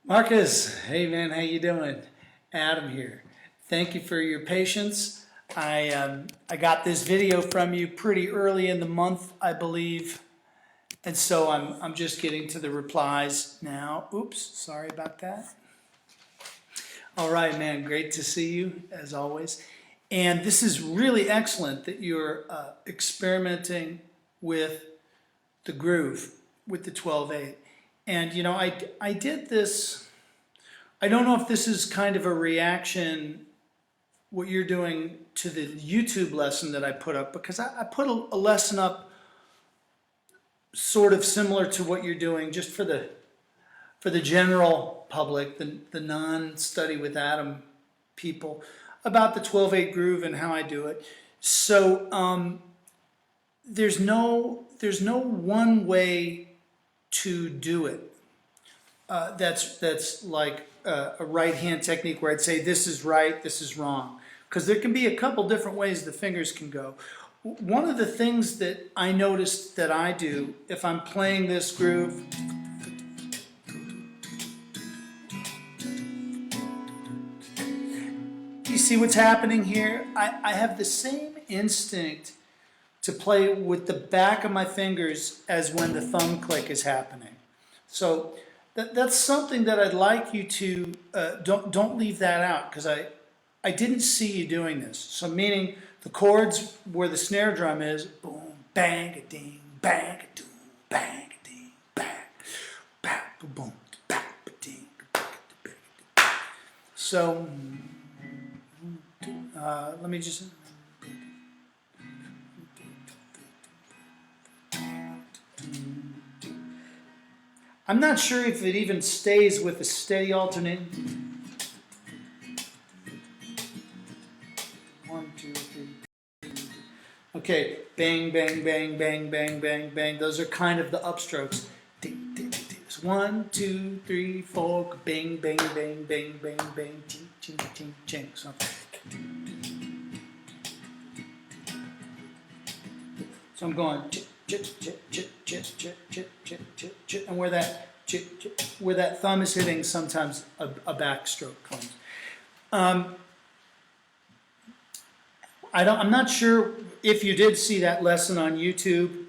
Marcus, hey man, how you doing? Adam here. Thank you for your patience. I got this video from you pretty early in the month, I believe, and so I'm just getting to the replies now. Oops, sorry about that. All right, man, great to see you as always. And this is really excellent that you're experimenting with the groove with the 12/8. And you know, I did this. I don't know if this is kind of a reaction, what you're doing to the YouTube lesson that I put up, because I put a lesson up sort of similar to what you're doing, just for the general public, the non-study with Adam people, about the 12/8 groove and how I do it. So there's no one way to do it. That's like a right hand technique where I'd say this is right, this is wrong, because there can be a couple different ways the fingers can go. One of the things that I noticed that I do if I'm playing this groove, you see what's happening here? I have the same instinct to play with the back of my fingers as when the thumb click is happening. So that's something that I'd like you to don't leave that out, because I didn't see you doing this. So meaning the chords where the snare drum is, boom, bang a ding, bang a doom, bang a ding, bang, bang, boom, bang a ding, bang, bang. So let me just. I'm not sure if it even stays with a steady alternate. 1, 2, 3. Okay, bang, bang, bang, bang, bang, bang, bang. Those are kind of the upstrokes. 1, 2, 3, 4. Bang, bang, bang, bang, bang, bang. Ching, ching, ching, ching. So I'm going. And where that thumb is hitting, sometimes a backstroke comes. I'm not sure if you did see that lesson on YouTube,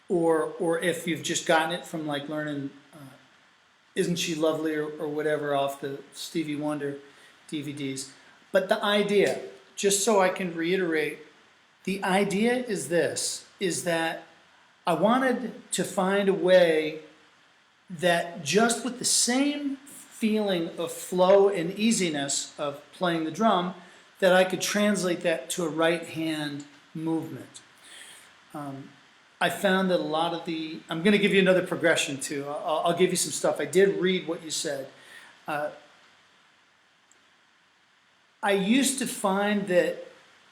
or if you've just gotten it from like learning Isn't She Lovely or whatever off the Stevie Wonder DVDs. But the idea, just so I can reiterate, the idea is this, is that I wanted to find a way that just with the same feeling of flow and easiness of playing the drum, that I could translate that to a right hand movement. I found that a lot of I'm going to give you another progression too. I'll give you some stuff. I did read what you said. I used to find that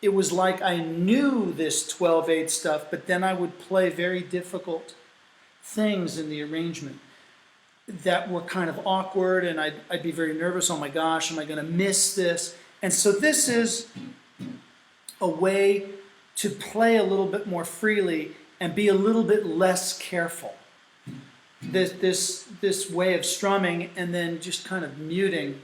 it was like I knew this 12/8 stuff, but then I would play very difficult things in the arrangement that were kind of awkward, and I'd be very nervous. Oh my gosh, am I going to miss this? And so this is a way to play a little bit more freely and be a little bit less careful. This way of strumming and then just kind of muting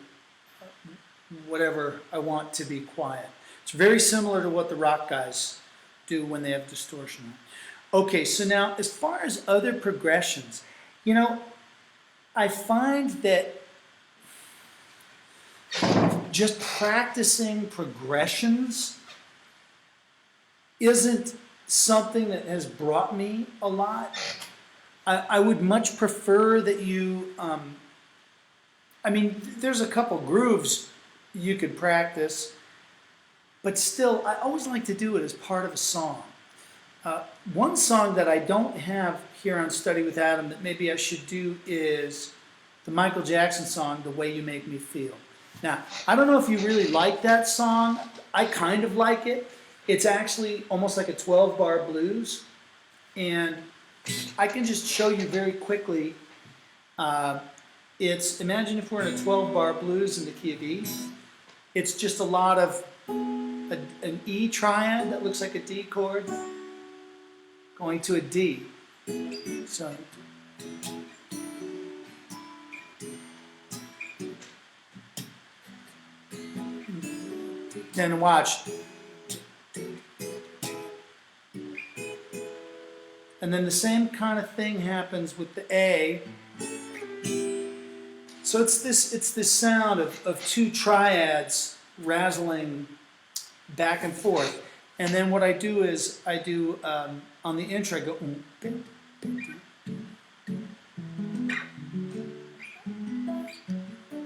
whatever I want to be quiet. It's very similar to what the rock guys do when they have distortion. Okay, so now as far as other progressions, you know, I find that just practicing progressions isn't something that has brought me a lot. I would much prefer that you, I mean, there's a couple grooves you could practice, but still, I always like to do it as part of a song. One song that I don't have here on Study with Adam that maybe I should do is the Michael Jackson song, The Way You Make Me Feel. Now, I don't know if you really like that song. I kind of like it. It's actually almost like a 12-bar blues. And I can just show you very quickly. Imagine if we're in a 12-bar blues in the key of E. It's just a lot of an E triad that looks like a D chord going to a D. So Then watch. And then the same kind of thing happens with the A. So it's this sound of two triads razzling back and forth. And then what I do is I do on the intro I go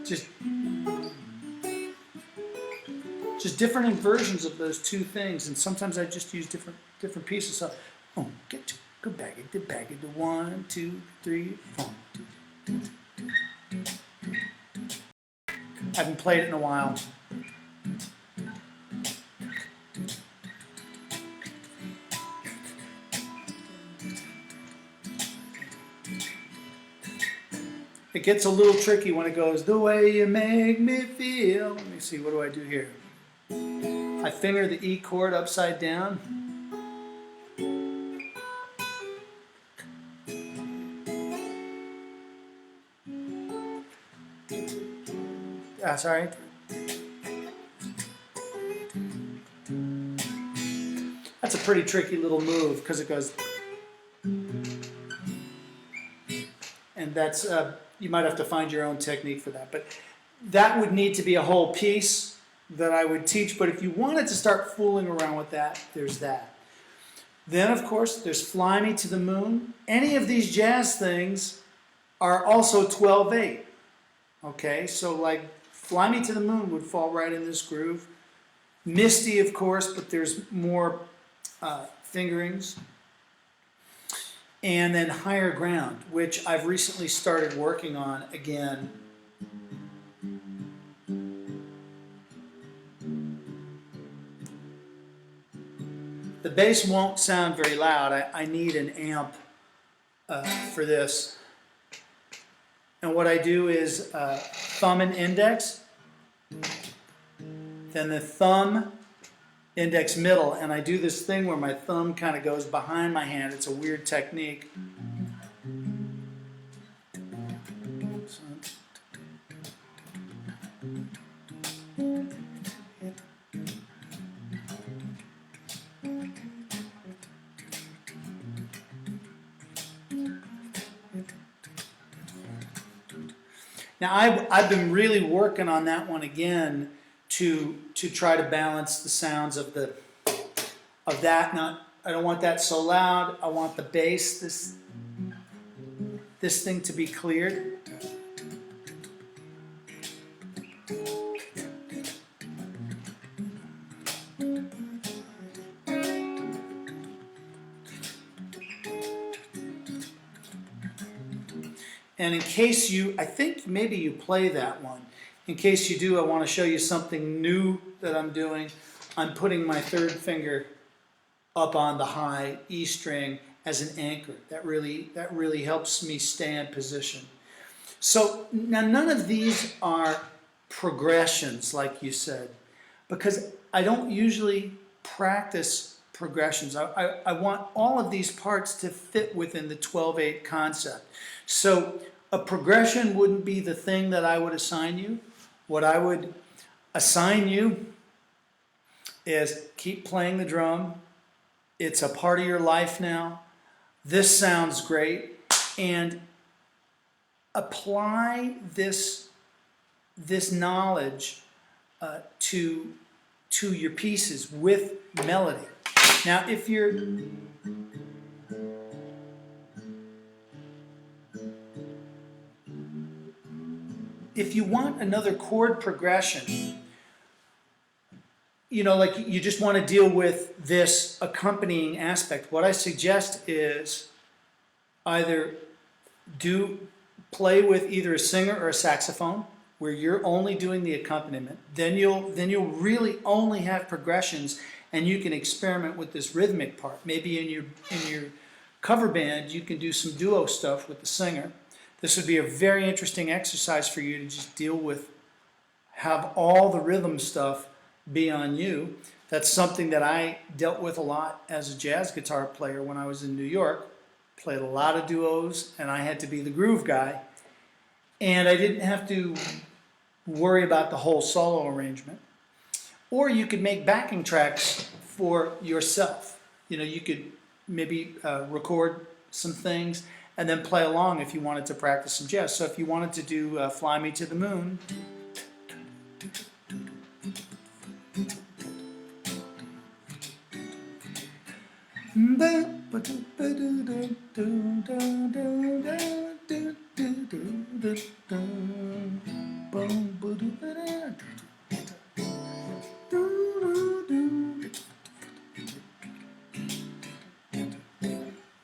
just different inversions of those two things, and sometimes I just use different pieces. So go back into 1, 2, 3, 4. I haven't played it in a while. It gets a little tricky when it goes, the way you make me feel. Let me see, what do I do here? I finger the E chord upside down. Sorry. That's a pretty tricky little move because it goes, and that's you might have to find your own technique for that. But that would need to be a whole piece that I would teach. But if you wanted to start fooling around with that, there's that. Then, of course, there's Fly Me to the Moon. Any of these jazz things are also 12/8. Okay, so like Fly Me to the Moon would fall right in this groove. Misty, of course, but there's more fingerings. And then Higher Ground, which I've recently started working on again. The bass won't sound very loud. I need an amp for this. And what I do is thumb and index, then the thumb, index, middle, and I do this thing where my thumb kind of goes behind my hand. It's a weird technique. Now I've been really working on that one again to try to balance the sounds of that. Not, I don't want that so loud. I want the bass, this thing to be cleared. And in case I think maybe you play that one. In case you do, I want to show you something new that I'm doing. I'm putting my third finger up on the high E string as an anchor. That really helps me stay in position. So now none of these are progressions, like you said, because I don't usually practice progressions. I want all of these parts to fit within the 12/8 concept. So a progression wouldn't be the thing that I would assign you. What I would assign you is keep playing the drum. It's a part of your life now. This sounds great. And apply this knowledge to your pieces with melody. Now, if you want another chord progression, like you just want to deal with this accompanying aspect, what I suggest is either play with either a singer or a saxophone, where you're only doing the accompaniment. Then you'll really only have progressions, and you can experiment with this rhythmic part. Maybe in your cover band, you can do some duo stuff with the singer. This would be a very interesting exercise for you to just deal with, have all the rhythm stuff be on you. That's something that I dealt with a lot as a jazz guitar player when I was in New York. Played a lot of duos, and I had to be the groove guy. And I didn't have to worry about the whole solo arrangement. Or you could make backing tracks for yourself. You know, you could maybe record some things and then play along if you wanted to practice some jazz. So if you wanted to do Fly Me to the Moon,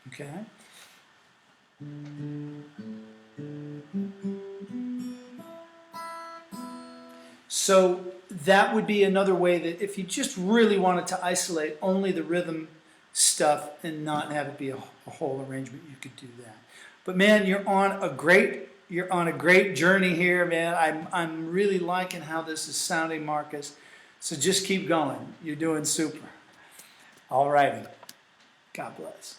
okay. So that would be another way that if you just really wanted to isolate only the rhythm stuff and not have it be a whole arrangement, you could do that. But man, you're on a great journey here, man. I'm really liking how this is sounding, Marcus. So just keep going. You're doing super. All righty. God bless.